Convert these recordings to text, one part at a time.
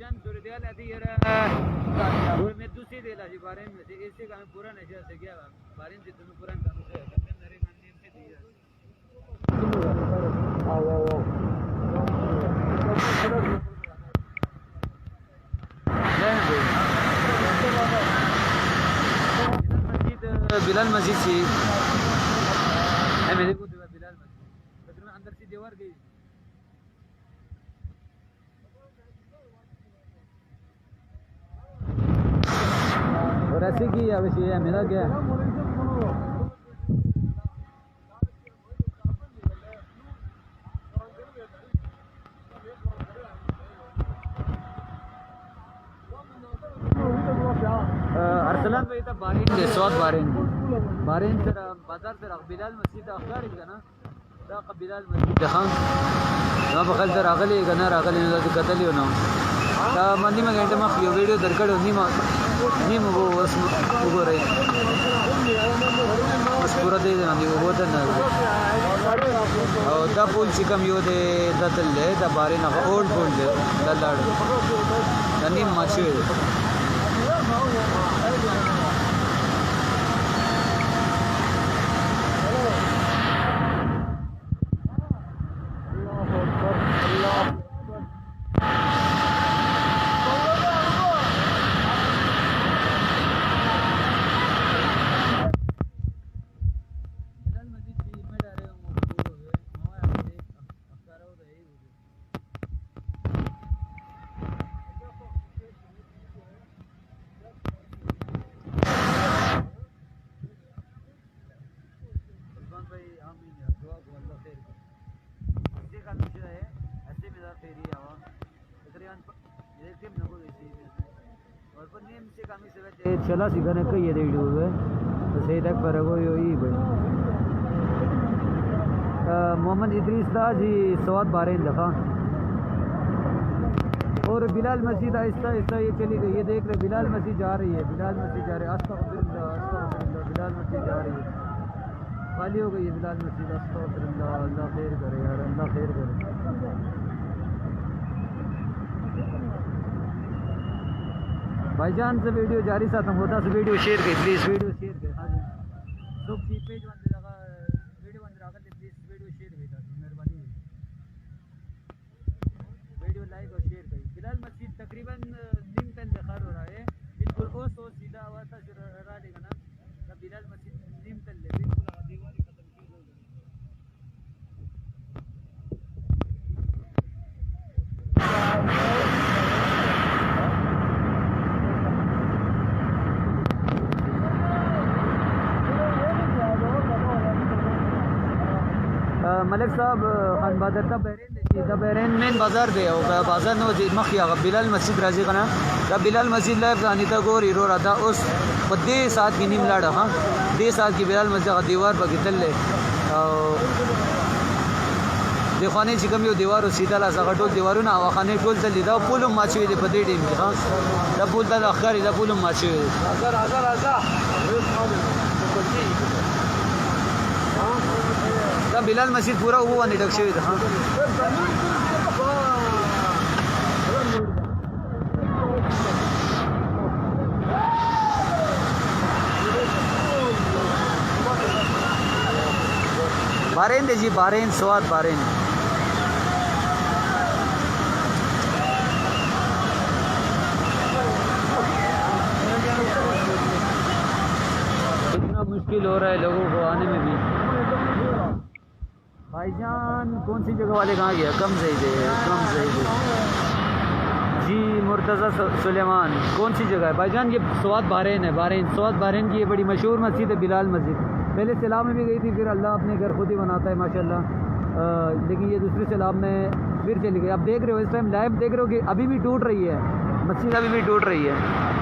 भाईजान सूरत आती यार और मैं दूसरी देला जी बारे में से इससे काम पूरा नशा से गया बारे में जितना पूरा काम से नरे मानने से दिया आओ आओ बिलाल मस्जिद से है मेरे को बिलाल मस्जिद में अंदर से दीवार गई और ऐसे की अब ये मेरा क्या अरसलान भाई था बारिन दे स्वाद बारिन तर बाजार तर बिलाल मस्जिद अखबार है ना दा बिलाल मस्जिद जहां ना बखल तर अगले गना अगले ना कतली होना दा मंदी में घंटे में यो वीडियो दरकड़ नी वो वो रही बस पूरा दे देना दी वो तो ना और दा पुल चिकम यो दे दा तले दा बारिन ओल्ड पुल दे दा लाड़ नी माछे चला सीखने का ये रेडियो है तो सही तक पर वो यही भाई मोहम्मद इदरीस दा जी सवाद बारे दफ़ा और बिलाल मस्जिद आहिस्ता आहिस्ता ये चली गई ये देख रहे बिलाल मस्जिद जा रही है बिलाल मस्जिद जा रही है अस्तगफिरुल्लाह बिलाल मस्जिद जा रही है खाली हो गई है बिलाल मस्जिद अस्तगफिरुल्लाह अल्लाह खैर करे यार अल्लाह खैर करे भाईजान से वीडियो जारी साथ हम होता से वीडियो शेयर करें प्लीज़ वीडियो शेयर करें हाँ जी तो पेज बंद लगा वीडियो बंद रखा प्लीज़ वीडियो शेयर करें मेहरबानी वीडियो लाइक और शेयर करें बिलाल मस्जिद तकरीबन दिन तक बेकार हो रहा है बिल्कुल वो सोच सीधा हुआ था रहा लेगा ना तब बिलाल मस्जिद नीम तल ले बिल्कुल दीवार खत्म की हो गई मलिक साहब खान बादर दा बहरीन मेन बाजार दे होगा बाजार नो जी मखिया बिलाल मस्जिद राजी कना दा बिलाल मस्जिद लाइव अनिता गोर हीरो रहा उस बदे साथ की नीम लाड़ा हाँ दे साथ की बिलाल मस्जिद दीवार पर गितल ले देखने चिकम यो दीवार सीधा ला सका टोल दीवार ना आवाखाने टोल चल दा पुलम माची दे पदे टीम की हाँ दा पुल दा अखर दा पुलम माची दा बिलाल मस्जिद पूरा हुआ निडक से हाँ बारेन दे जी बारेन स्वाद बारेन इतना मुश्किल हो रहा है लोगों को आने में भी भाईजान कौन सी जगह वाले कहाँ गया कम सही दे जी मुर्तज़ा सुलेमान कौन सी जगह है भाईजान ये स्वाद बारेन है स्वाद बारेन की ये बड़ी मशहूर मस्जिद है बिलाल मस्जिद पहले सैलाब में भी गई थी फिर अल्लाह अपने घर खुद ही बनाता है माशाल्लाह लेकिन ये दूसरे सैलाब में फिर चली गई आप देख रहे हो इस टाइम लाइव देख रहे हो कि अभी भी टूट रही है मस्जिद अभी भी टूट रही है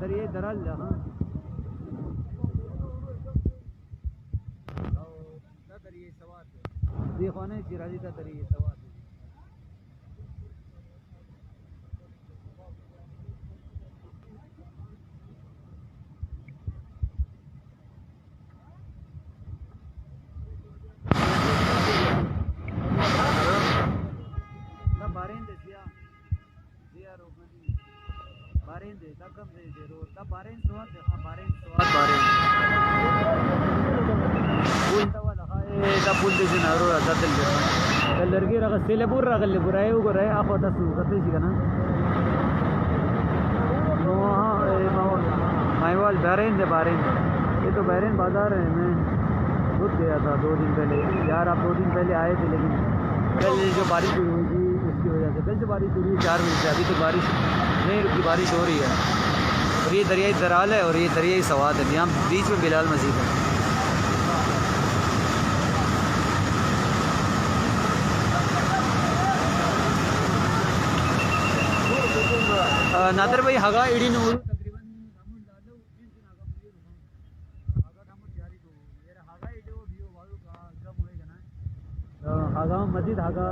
दरिया दराल हाँ दरिया सवात देखो ना चिराजी का दरिया सवात बारें दे कम दे रो ता बारें स्वाद हां बारें स्वाद बारें पुल ता वाला है ता पुल दे ना रो ता दिल दे लड़की रगा सेले पूरा रगल बुराए वो रहे आप होता सु करते सी ना नो मायवाल बारें दे बारें ये तो बारें बाजार है मैं रुक गया था 2 दिन पहले यार आप 2 दिन पहले आए थे लेकिन कल जो बारिश हुई थी उसकी वजह से कल जो बारिश हुई 4 बजे से अभी तो बारिश नहीं रुकी बारिश हो रही है और ये दरियाई दराल है और ये दरियाई सवात है यहाँ बीच में बिलाल मस्जिद है नादर भाई हगा इडी नूर तकरीबन हगा मस्जिद हगा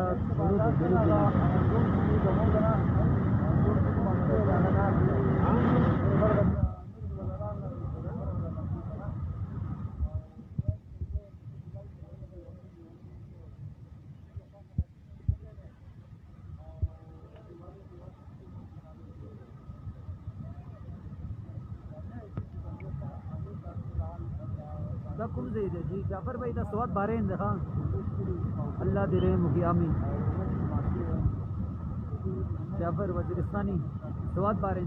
कुम जी जाफर भाई दा स्वाद बारे हैं देखा अल्लाह दे रहे मुखी आमीन जाफर वजीरिस्तानी स्वाद बारे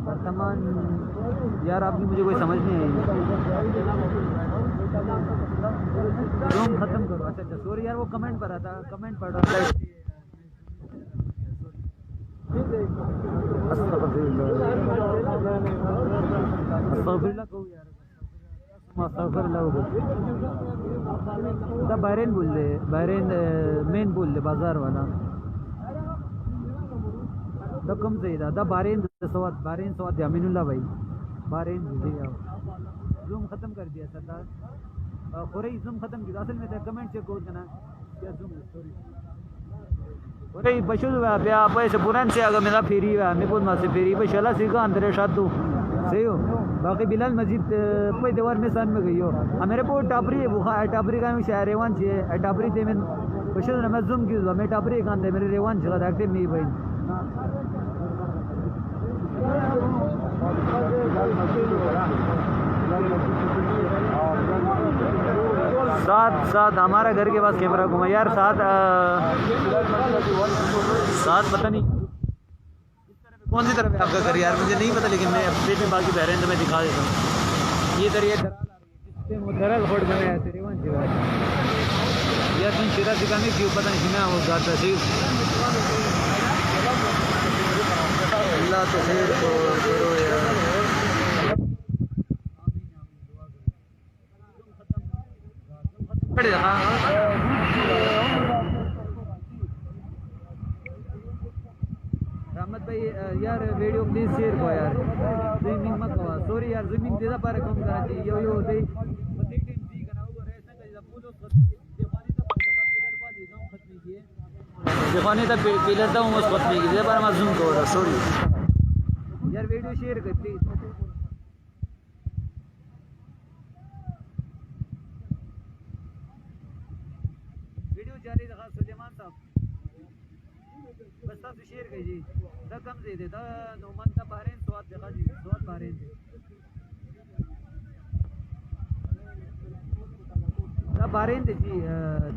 वर्तमान यार आपकी मुझे कोई समझ नहीं आई रूम खत्म करो अच्छा अच्छा सॉरी यार वो कमेंट पर आता कमेंट पढ़ रहा था बहरीन बोल दे बहरीन मेन बोल दे बाजार वाला द कम से दा बहरीन सवाद अमीनुल्लाह भाई बहरीन जूम ख़त्म कर दिया सरदार खोरे जूम ख़त्म किया असल में कमेंट चेक हो करना क्या जूम सॉरी खोरे बशुल पे आप ऐसे पुरान से अगर मेरा फेरी है मैं बोल मासे फेरी पे शला सीखा अंदर शाद तो सही हो बाकी बिलाल मस्जिद पे दीवार में सान में गई हो मेरे को टापरी है बुखा टापरी का मैं शायर रेवान छे टापरी थे मैं बशुल मैं जूम की मैं टापरी कान दे मेरे रेवान जगह देखते नहीं भाई साथ हमारा घर के पास कैमरा घुमा यार साथ पता नहीं कौन सी तरफ है आपका घर यार मुझे नहीं पता लेकिन मैं अपडेट में बाकी बहरें तो मैं दिखा देता हूँ ये दरिया दराल खोट बनाया यार तुम शिरा दिखाने क्यों पता नहीं ना वो गाता सी अल्लाह तो खैर को करो यार रहमत भाई यार वीडियो प्लीज शेयर को यार जमीन मत हुआ सॉरी यार जमीन देदा पारे कम करा चाहिए यो यो दे बड़ी टीम जी करा वो ऐसा कर जा पूरा देवानी तक जगह पिलर वाली एकदम खत्म किए देवानी तक पिलर था वो खत्म किए दे पर मैं जूम कर रहा सॉरी यार वीडियो शेयर कर प्लीज जारी रखा सुलेमान साहब बस साहब शेयर कीजिए दा कम दे दे दा नोमान दा बारें स्वाद देखा जी स्वाद बारें बारेन दे जी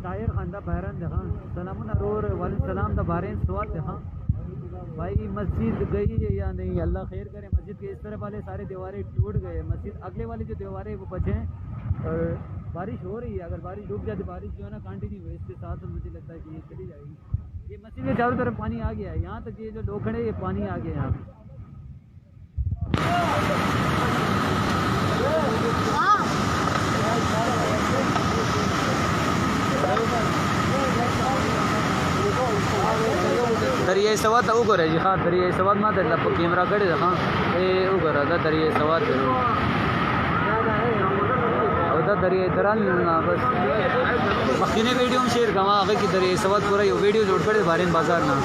तायर खानदा बहरन देखा सलामुन अरोर वाले सलाम दा बारेन सवाल देखा भाई मस्जिद गई है या नहीं, अल्लाह खैर करे। मस्जिद के इस तरफ वाले सारे दीवारें टूट गए, मस्जिद अगले वाली जो दीवारें वो बचे हैं। और बारिश हो रही है, अगर बारिश रुक जाती, बारिश जो है ना कंटिन्यू हुई, इसके साथ मुझे लगता है कि ये चली जाएगी। ये मस्जिद के चारों तरफ पानी आ गया है, यहाँ तक ये जो लोग खड़े ये पानी आ गया यहाँ पे। दरिया सवाद वो करे जी, हाँ दरिया सवाद मात कैमरा कड़े हाँ ये वो करा था दरिया सवाद उधर दरिया दराल बस मखीने वीडियो में शेयर कमा आगे की दरिया सवाद पूरा ये वीडियो जोड़ कर बारे बाजार ना।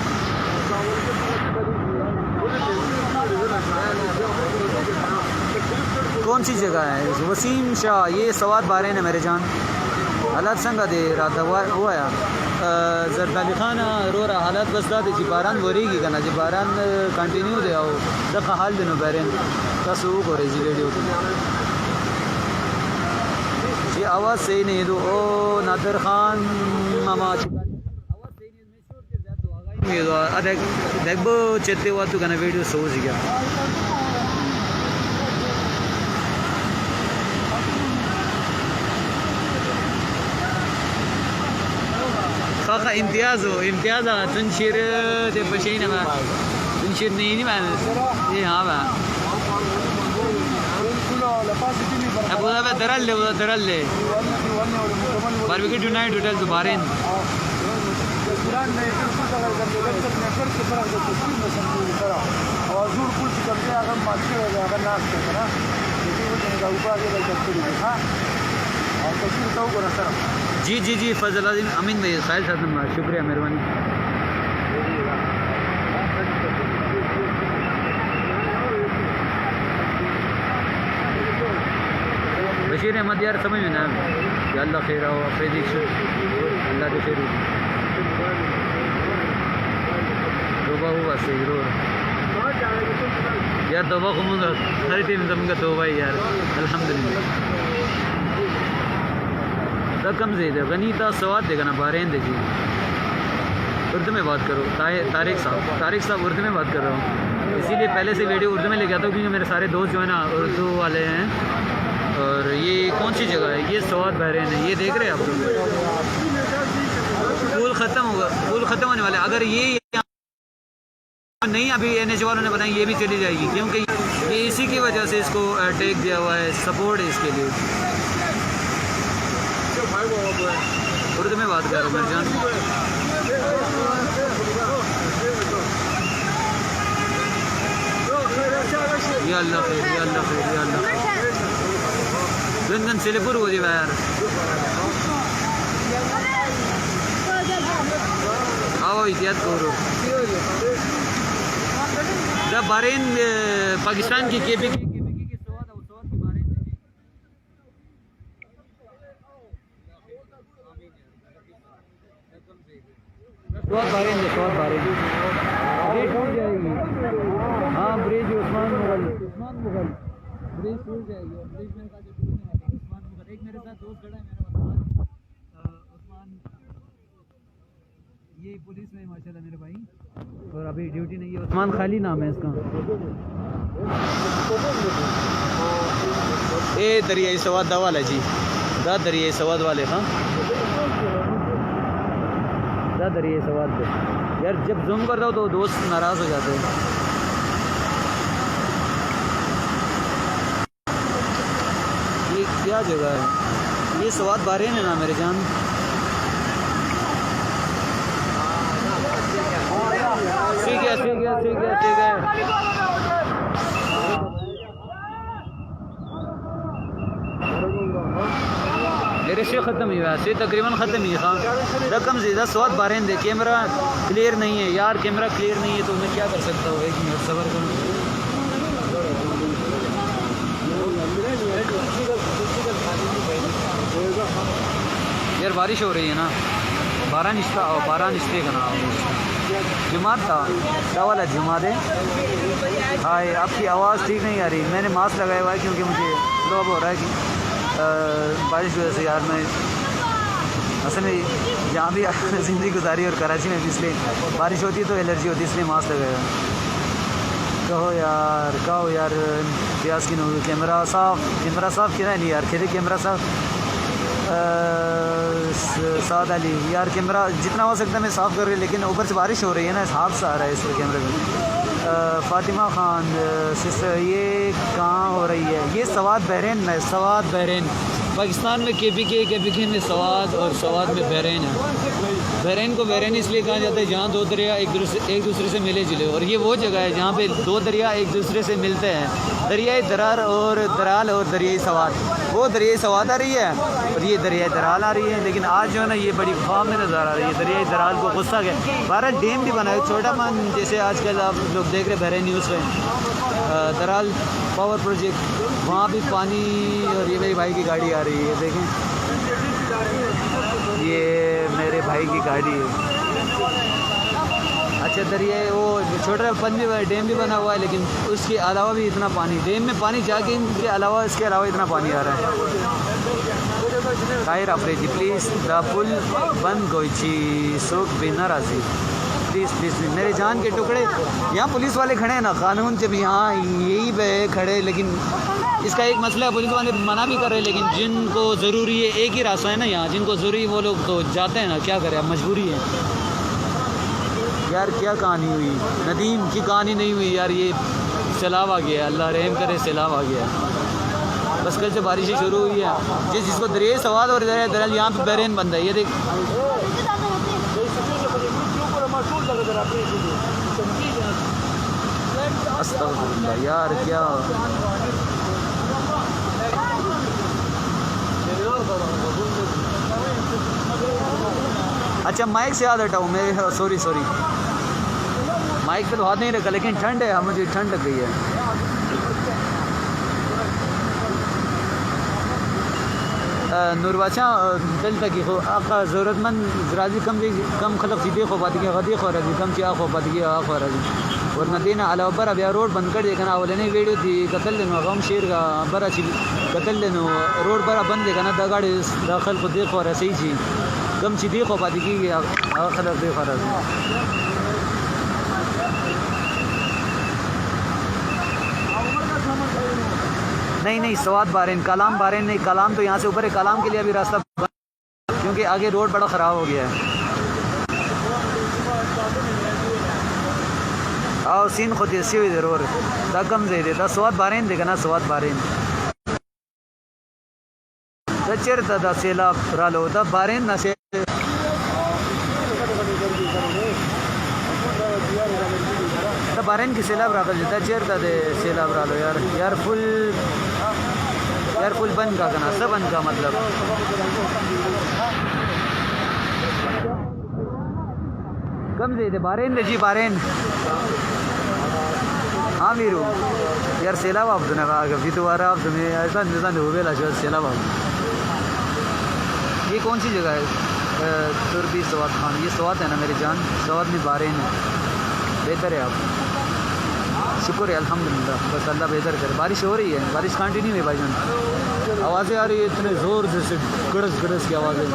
कौन सी जगह है? वसीम शाह ये सवाद बारे ने मेरे जान हालात संगा दे रात हुआ या जरदाली खान रो रहा हालात बस दाते जी बारान वरेगी करना जी बारान कंटिन्यू दे आओ दखा हाल दिनों बैरन कसू को रही जी वीडियो जी आवाज़ सही नहीं दो ओ नादिर खान मामा आवाज़ सही नहीं दो अरे देख बो चेते हुआ तो करना वीडियो सो जी क्या खाखा इम्तियाज़ हो इम्तियाज़ तुनशीर ते बशीन में तुनशीर नहीं मैं ये हाँ मैं अब उधर पे दरल ले बारबेक्यू टुनाइट होटल दोबारा जी जी जी फजल अमीन भाई खायल साहब शुक्रिया मेहरबानी। बशीर अहमद यार समझ में ना या अल्लाह खैर हो प्रेदिक्ष अल्लाह के खैर तोबा हुआ सही रो यार तोबा को मुझे हर टीम का तोबा यार अल्हम्दुलिल्लाह रकम से दे गनीता सवाद देगा ना बारें दे जी उर्दू में बात करो तारिक साहब उर्दू में बात कर रहा हूँ इसीलिए पहले से वीडियो उर्दू में लेके आता हूँ क्योंकि मेरे सारे दोस्त जो है ना उर्दू वाले हैं। और ये कौन सी जगह है? ये सवाद बहरेन है, ये देख रहे हैं आप लोग पुल ख़त्म होगा पुल ख़त्म होने वाला है। अगर ये नहीं अभी NH वालों ने बताया ये भी चली जाएगी क्योंकि ये इसी की वजह से इसको टैग दिया हुआ है सपोर्ट है इसके लिए। उर्दू में बात कर रहा हूँ मेरे जान या अल्लाह खैर या अल्लाह खैर या अल्लाह गंदन सिलेपुर हो जी यार आओ इतिहाद करो जब बारेन पाकिस्तान की केपी बहुत बारें ब्रिज टूट जाएगी। हाँ ब्रिज उस्मान मुगल ब्रिज टूट जाएगी और ब्रिज में का जो टूटने वाली है उस्मान मुगल। एक मेरे साथ दोस्त खड़ा है मेरा उस्मान ये पुलिस में माशाल्लाह मेरे भाई और अभी ड्यूटी नहीं है। उस्मान खाली नाम है इसका। ये दरिया सवाद दवाल है जी दरिया सवाद वाले हाँ दरिया सवाल पे यार जब जूम करता हूँ तो दोस्त नाराज़ हो जाते हैं। ये क्या जगह है? ये सवाद बारेन है ना मेरे जान। ठीक है मेरे से ख़त्म ही हुआ से तकरीबन ख़त्म ही हाँ रकम ज़्यादा स्वाद बारें दे कैमरा क्लियर नहीं है यार कैमरा क्लियर नहीं है तो मैं क्या कर सकता हूँ। एक मिनट सबर करूँ यार बारिश हो रही है ना 12 निश्ते का नाम जुमात था क्या वाला जुमात है। हाँ आपकी आवाज़ ठीक नहीं आ रही। मैंने मास्क लगाया हुआ है क्योंकि मुझे प्रॉब्लम हो रहा है कि बारिश की वजह से यार मैं असल में यहाँ भी ज़िंदगी गुजारी और कराची में भी, इसलिए बारिश होती है तो एलर्जी होती है, इसलिए मास्क लगाया। कहो यार प्याज की नूर कैमरा साफ किया नहीं यार, खेदे कैमरा साफ। साद अली यार कैमरा जितना हो सकता है मैं साफ़ कर रही, लेकिन ऊपर से बारिश हो रही है ना, हाथ सा आ रहा है इस कैमरे में। फ़ातिमा ख़ान सिस्टर ये कहाँ हो रही है? ये सवाद बहरीन में, सवाद बहरीन पाकिस्तान में KPK में सवाद और सवाद में बहरीन है। बहरीन को बहरीन इसलिए कहा जाता है जहाँ दो दरिया एक दूसरे से मिले जुले, और ये वो जगह है जहाँ पे दो दरिया एक दूसरे से मिलते हैं। दरियाई दरार और दराल और दरियाई सवाद, वो दरियाई सवाद आ रही है और ये दरियाई दराल आ रही है। लेकिन आज जो है ना ये बड़ी ख्वाब में नज़र आ रही है। दरियाई दराल को गुस्सा गया, 12 डैम भी बना है छोटा मान, जैसे आजकल आप लोग देख रहे बहरीन न्यूज़ में दराल पावर प्रोजेक्ट, वहाँ भी पानी। और ये मेरे भाई की गाड़ी आ रही है, देखें ये मेरे भाई की गाड़ी है। अच्छा दरिया वो छोटा पन भी डैम भी बना हुआ है, लेकिन उसके अलावा भी इतना पानी, डैम में पानी जाके इनके अलावा इसके अलावा इतना पानी आ रहा है। ताहिर अफरेजी प्लीज़ द पुल बंद गोईची सोक बिना राजी प्लीज़ मेरे जान के टुकड़े। यहाँ पुलिस वाले खड़े हैं ना, कानून जब यहाँ यही पे खड़े, लेकिन इसका एक मसला है, पुलिस वाले मना भी कर रहे हैं, लेकिन जिनको ज़रूरी है, एक ही रास्ता है ना यहाँ, जिनको ज़रूरी वो लोग तो जाते हैं ना, क्या करें, मजबूरी है यार। क्या कहानी हुई नदीम की? कहानी नहीं हुई यार, ये सैलाब आ गया, अल्लाह रहम करे, सैलाब आ गया। बस कल से बारिशें शुरू हुई है, जिसको दरिया सवाद और दरिया यहाँ पे बहरीन बंद है। ये देख अस्तगफुरुल्लाह यार, क्या अच्छा माइक से याद हटाऊँ मेरे, सॉरी माइक पे तो हाथ नहीं रखा, लेकिन ठंड है, मुझे ठंड लग गई है। नूरबाचा दिल तक हो आपका ज़रूरतमंद राजी कम खलक सीधे खो पाती है, गदी खो रही कम क्या खो पाती है खो रही और नदीना अलावा बर अब यार रोड बंद कर देगा ना, वो लेने वीडियो थी कतल लेना गम शेर का बर अच्छी कतल लेना रोड बरा बंद देगा ना, दगाड़ी दाखिल को देखो रहा सही चीज़ कम सीधी खो पाती की खलक देखो रहा। नहीं सवाद बारेन, कलाम बारेन नहीं, कलाम तो यहाँ से ऊपर है, कलाम के लिए अभी रास्ता बंद क्योंकि आगे रोड बड़ा ख़राब हो गया है। आओ सीन खुद ऐसी हुई ज़रूर दा कम दे देता स्वाद बारेन देगा ना, स्वाद बारेन चेर दा सेला रालो दा बारेन ना से बारेन की सैलाब रखा जाता है, चेर दे सैलाब रालो यार फुल बंद का करना सब बंद का मतलब कम दे दे बारेन ले जी बारेन। हाँ वीरू यार सैलाब आप ना अभी दोबारा आप तुम्हें ऐसा निज़ाम हो गया सैलाब आप। ये कौन सी जगह है? तुर्बी सवाद खान, ये सवाद है ना मेरी जान, सवाद में बारेन है। बेहतर है आप, शुक्र है अल्हम्दुलिल्लाह, बस अल्लाह बेहतर करे। बारिश हो रही है, बारिश कंटिन्यू है भाईजान, आवाज़ें आ रही है इतने ज़ोर से गड़स की आवाज़ें।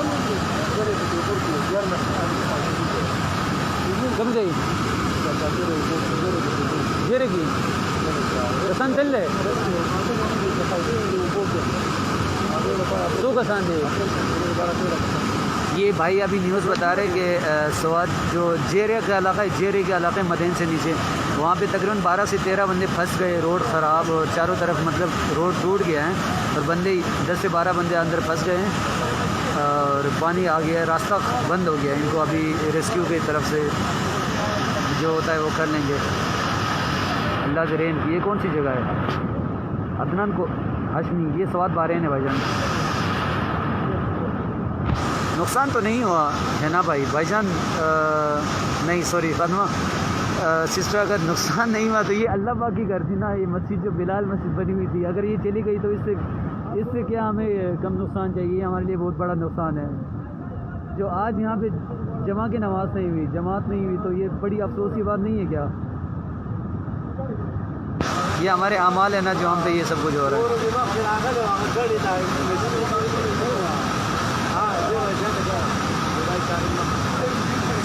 कम गई जेरे की कसान चल रहे तो कसान दे। ये भाई अभी न्यूज़ बता रहे कि स्वाद जो जेरे का इलाका है, जेरे के इलाके मदीन से नीचे, वहाँ पे तकरीबन 12 से 13 बंदे फंस गए, रोड ख़राब और चारों तरफ मतलब रोड टूट गया है और बंदे 10 से 12 बंदे अंदर फंस गए हैं और पानी आ गया है, रास्ता बंद हो गया है। इनको अभी रेस्क्यू की तरफ से जो होता है वो कर लेंगे, अल्लाह के रहम। ये कौन सी जगह है? अदनान को हशमी, ये स्वाद बारेन है भाईजान। नुकसान तो नहीं हुआ है ना भाईजान? नहीं सॉरी फातिमा सिस्टर, अगर नुकसान नहीं हुआ तो ये अल्लाह पाक की करती ना, ये मस्जिद जो बिलाल मस्जिद बनी हुई थी, अगर ये चली गई तो इससे क्या हमें कम नुकसान चाहिए? हमारे लिए बहुत बड़ा नुकसान है। जो आज यहाँ पे जमा की नमाज़ नहीं हुई, जमात नहीं हुई, तो ये बड़ी अफसोस की बात नहीं है क्या? ये हमारे अमाल है ना जो हम पे ये सब कुछ हो रहा है।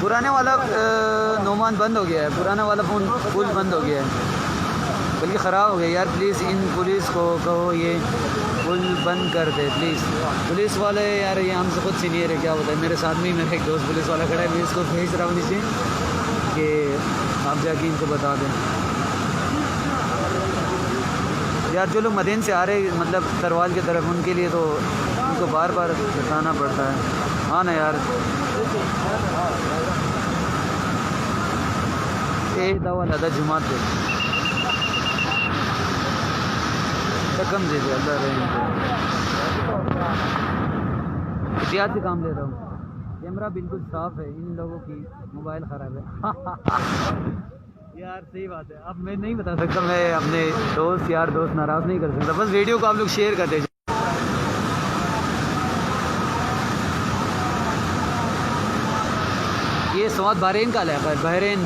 पुराने वाला नोमान बंद हो गया है पुराना वाला फ़ोन पुल बंद हो गया है बल्कि ख़राब हो गया यार प्लीज़ इन पुलिस को कहो ये पुल बंद कर दे प्लीज़ पुलिस वाले यार ये हमसे खुद सीनियर है क्या होता है मेरे साथ में मेरा एक दोस्त पुलिस वाला खड़ा है मैं इसको भेज रहा हूँ नीचे कि आप जाके इनको बता दें यार जो लोग मदीन से आ रहे मतलब तरवाल की तरफ उनके लिए तो उनको बार बार बताना पड़ता है हाँ ना यार ये दवा लदा जुमात पे कम दे दे अल्लाह रहे एहतियात से काम ले रहा हूँ कैमरा बिल्कुल साफ़ है इन लोगों की मोबाइल ख़राब है यार सही बात है अब मैं नहीं बता सकता मैं अपने दोस्त यार दोस्त नाराज़ नहीं कर सकता बस वीडियो को आप लोग शेयर कर दीजिए ये स्वाद बहरीन का इलाका है बहरीन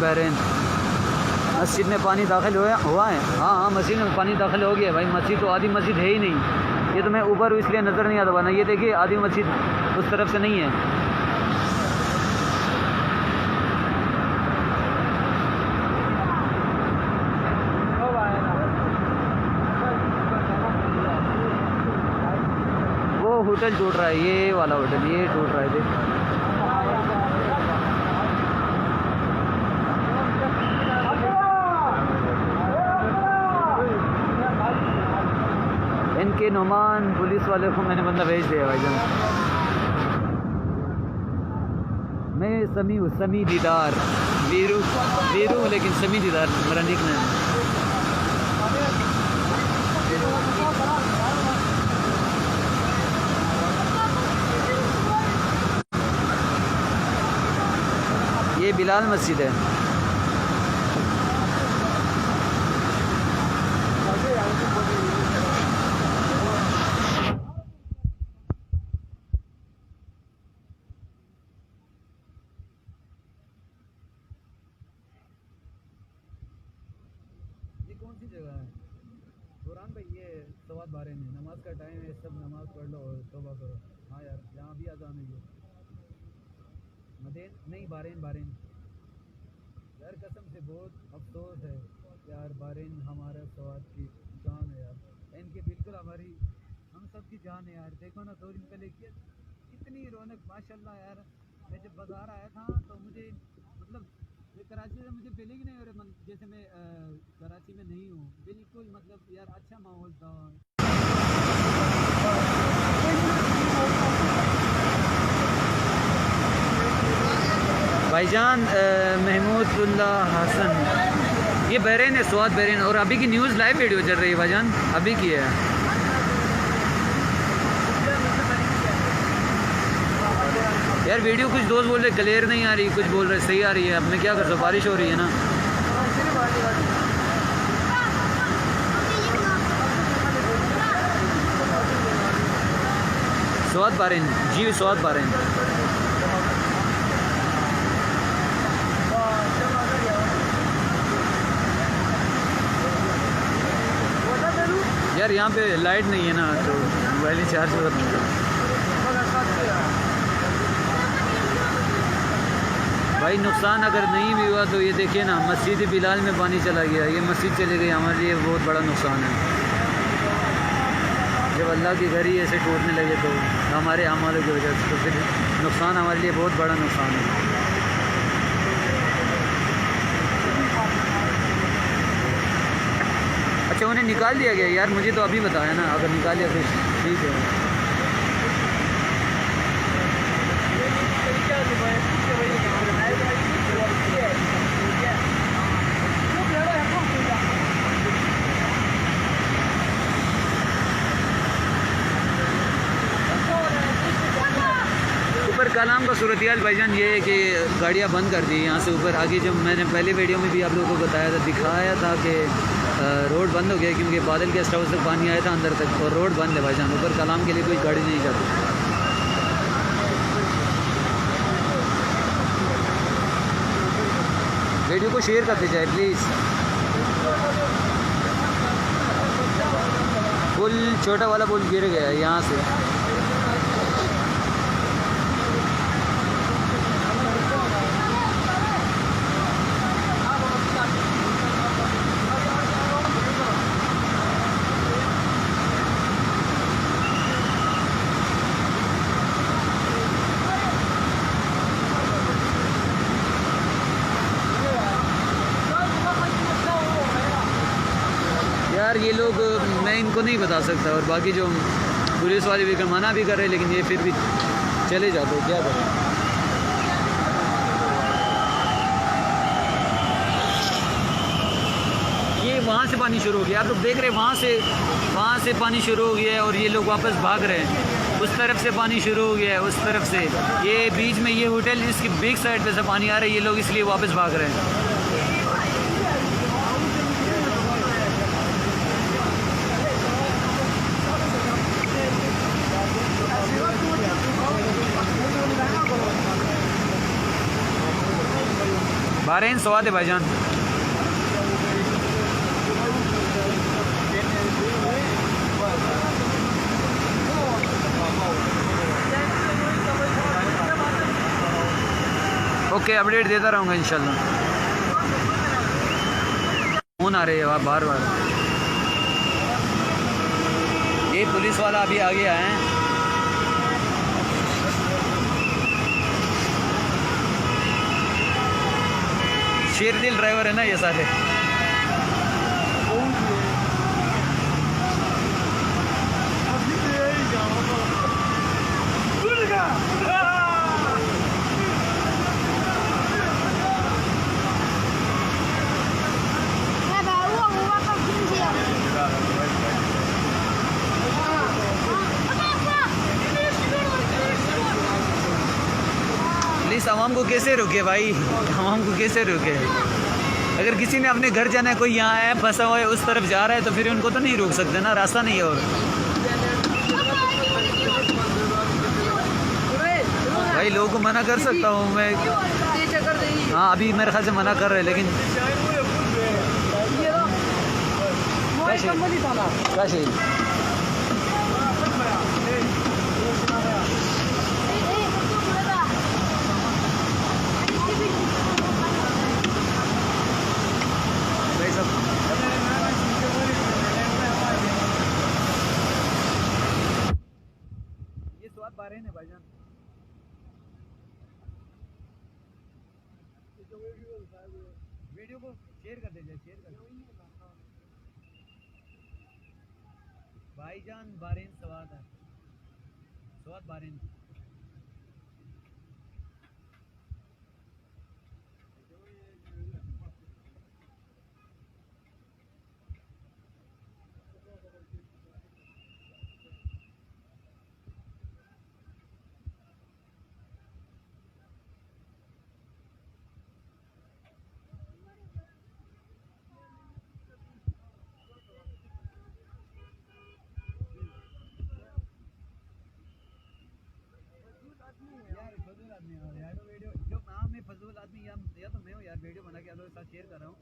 मस्जिद में पानी दाखिल हुआ है हाँ मस्जिद में पानी दाखिल हो गया है भाई मस्जिद तो आधी मस्जिद है ही नहीं ये तो मैं ऊपर हूँ इसलिए नज़र नहीं आता वरना ये देखिए आधी मस्जिद उस तरफ से नहीं है वो होटल टूट रहा है ये वाला होटल ये टूट रहा है देख इनके नुमान पुलिस वाले को मैंने बंदा भेज दिया भाईजान मैं समी हूँ समी दीदार वीरू हूँ लेकिन समी दीदार मेरा निक नेम ये बिलाल मस्जिद है कौन सी जगह है बुरहान भाई ये सवाद बारे में नमाज का टाइम है सब नमाज पढ़ लो और तौबा करो हाँ यार यहाँ भी अजान है मदीन नहीं बहरीन यार कसम से बहुत अफसोस है यार बहरीन हमारा सवाद की जान है यार इनके बिल्कुल हमारी हम सब की जान है यार देखो ना 2 दिन पहले कितनी रौनक माशाल्लाह यार मैं जब बाज़ार आया था तो मुझे मतलब ये कराची से मुझे फीलिंग नहीं हो रही जैसे मैं कराची में नहीं हूँ बिल्कुल मतलब यार अच्छा माहौल था भाईजान महमूदुल्लाह हसन ये बहरीन है स्वाद बहरीन और अभी की न्यूज़ लाइव वीडियो चल रही है भाईजान अभी की है यार वीडियो कुछ दोस्त बोल रहे क्लियर नहीं आ रही कुछ बोल रहे सही आ रही है अब मैं क्या कर सकता बारिश हो रही है ना स्वाद बहरीन जी स्वाद बहरीन यार यहाँ पे लाइट नहीं है ना तो मोबाइल ही चार्ज होता है भाई नुकसान अगर नहीं भी हुआ तो ये देखिए ना मस्जिद बिलाल में पानी चला गया ये मस्जिद चली गई हमारे लिए बहुत बड़ा नुकसान है जब अल्लाह की घर ही ऐसे टूटने लगे तो हमारे अमालों की वजह से तो फिर नुकसान हमारे लिए बहुत बड़ा नुकसान है अच्छा उन्हें निकाल दिया गया यार मुझे तो अभी बताया ना अगर निकाल दिया फिर ठीक है ऊपर कलाम का सूरतियाल भाईजान ये है कि गाड़ियाँ बंद कर दी यहाँ से ऊपर आगे जब मैंने पहले वीडियो में भी आप लोगों को बताया था दिखाया था कि रोड बंद हो गया क्योंकि बादल के गेस्ट हाउस तक पानी आया था अंदर तक और रोड बंद है भाईजान ऊपर कलाम के लिए कोई गाड़ी नहीं जाती वीडियो को शेयर करते जाए प्लीज़ पुल, छोटा वाला पुल गिर गया है यहाँ से। यार ये लोग, मैं इनको नहीं बता सकता, और बाकी जो पुलिस वाले भी मना भी कर रहे हैं, लेकिन ये फिर भी चले जाते, क्या करें। ये वहाँ से पानी शुरू हो गया, आप लोग देख रहे हैं, वहाँ से पानी शुरू हो गया है और ये लोग वापस भाग रहे हैं। उस तरफ से पानी शुरू हो गया है, उस तरफ से, ये बीच में ये होटल, इसकी बिग साइड पे से पानी आ रहा है, ये लोग इसलिए वापस भाग रहे हैं। बहरीन स्वाद है भाईजान। ओके, अपडेट देता रहूँगा इंशाल्लाह। फोन आ रहे हैं बार बार। ये पुलिस वाला अभी आ गया है। शेरदिल ड्राइवर है ना ये सारे। प्लीज़ आवाम को कैसे रोके भाई, आवाम को कैसे रोके। अगर किसी ने अपने घर जाना है, कोई यहाँ है फंसा हुआ है, उस तरफ जा रहा है, तो फिर उनको तो नहीं रोक सकते ना, रास्ता नहीं है। और भाई लोगों को मना कर सकता हूँ मैं, हाँ अभी मेरे ख्याल से मना कर रहे हैं, लेकिन ये स्वाद बहरीन है भाईजान। वीडियो को शेयर कर दीजिए, शेयर कर भाईजान। बहरीन स्वाद है, स्वाद बहरीन। यार वीडियो जो मैं फजूल आदमी, या तो मैं हूँ यार, वीडियो बना के आप लोगों के साथ शेयर कर रहा हूँ।